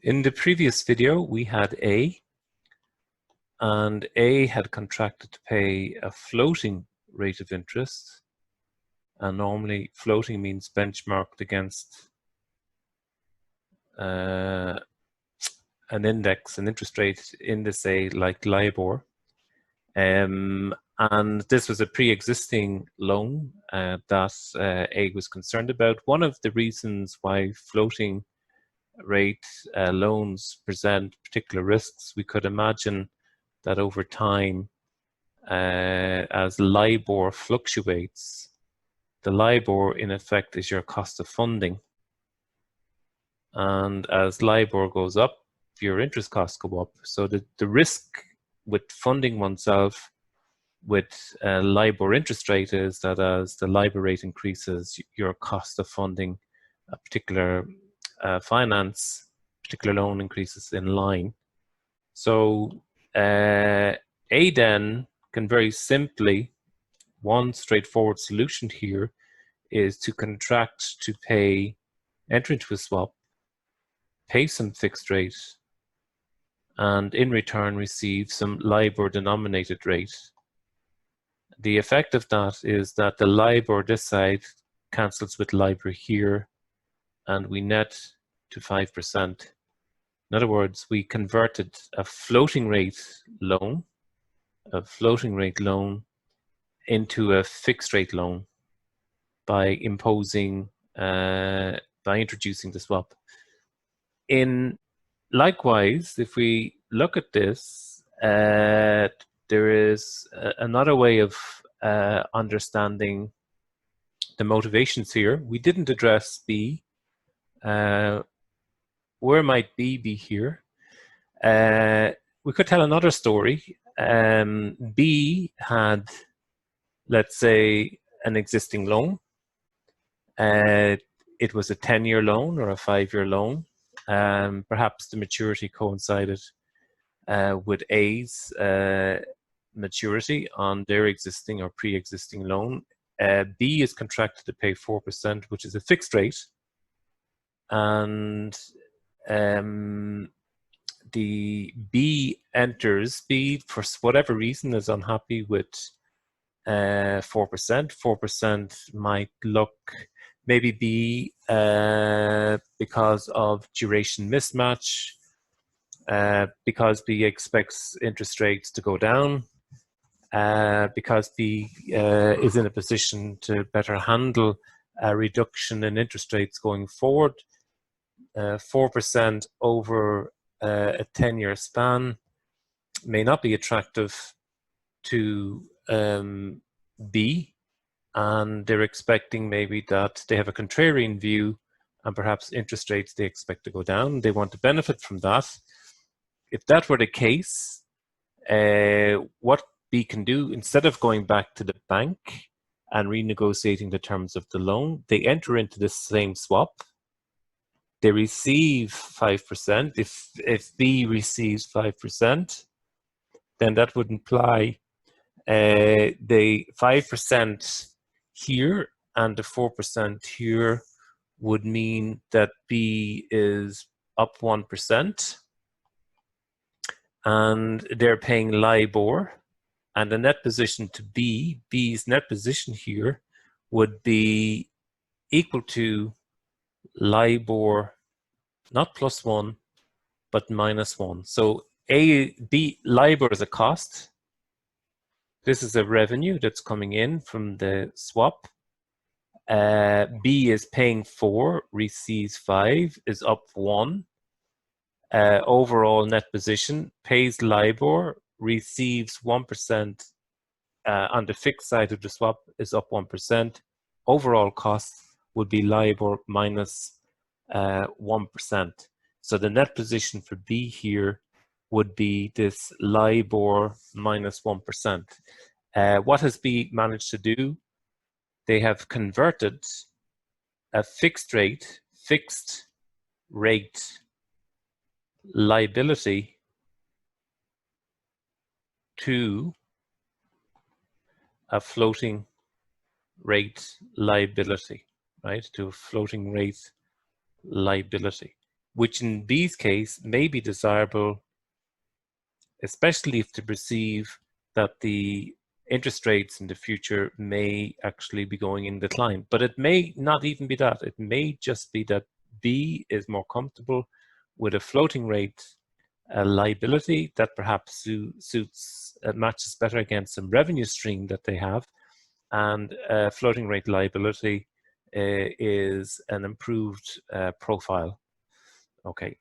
In the previous video, we had A, and A had contracted to pay a floating rate of interest. And normally floating means benchmarked against an index, an interest rate index, say like LIBOR. And this was a pre-existing loan that A was concerned about. One of the reasons why floating rate loans present particular risks, we could imagine that over time, as LIBOR fluctuates, the LIBOR in effect is your cost of funding. And as LIBOR goes up, your interest costs go up. So the risk with funding oneself with LIBOR interest rate is that as the LIBOR rate increases, your cost of funding a particular finance, particular loan increases in line. So A then can very simply, one straightforward solution here is to contract to pay, enter into a swap, pay some fixed rate, and in return receive some LIBOR denominated rate. The effect of that is that the LIBOR this side cancels with LIBOR here, and we net to 5%. In other words, we converted a floating rate loan into a fixed rate loan by introducing the swap. Likewise, if we look at this, there is another way of understanding the motivations here. We didn't address B. Where might B be here? We could tell another story. B had, let's say, an existing loan. It was a 10-year loan or a 5-year loan. Perhaps the maturity coincided with A's maturity on their existing or pre-existing loan. B is contracted to pay 4%, which is a fixed rate. And the B enters, B for whatever reason is unhappy with 4%. 4% might look maybe B because of duration mismatch, because B expects interest rates to go down, because B is in a position to better handle a reduction in interest rates going forward. 4% over a 10-year span may not be attractive to B, and they're expecting maybe that they have a contrarian view and perhaps interest rates they expect to go down. They want to benefit from that. If that were the case, what B can do, instead of going back to the bank and renegotiating the terms of the loan, they enter into this same swap. They receive 5%. If B receives 5%, then that would imply the 5% here and the 4% here would mean that B is up 1%, and they're paying LIBOR, and the net position to B's net position here would be equal to LIBOR, not +1, but -1. So LIBOR is a cost. This is a revenue that's coming in from the swap. B is paying 4, receives 5, is up 1. Overall net position, pays LIBOR, receives 1%. On the fixed side of the swap is up 1%. Overall cost would be LIBOR minus 1%. So the net position for B here would be this LIBOR minus 1%. What has B managed to do? They have converted a fixed rate liability to a floating rate liability, right? To a floating rate liability. which in B's case may be desirable, especially if they perceive that the interest rates in the future may actually be going in decline. But it may not even be that. It may just be that B is more comfortable with a floating rate liability that perhaps suits, matches better against some revenue stream that they have, and floating rate liability is an improved profile. Okay,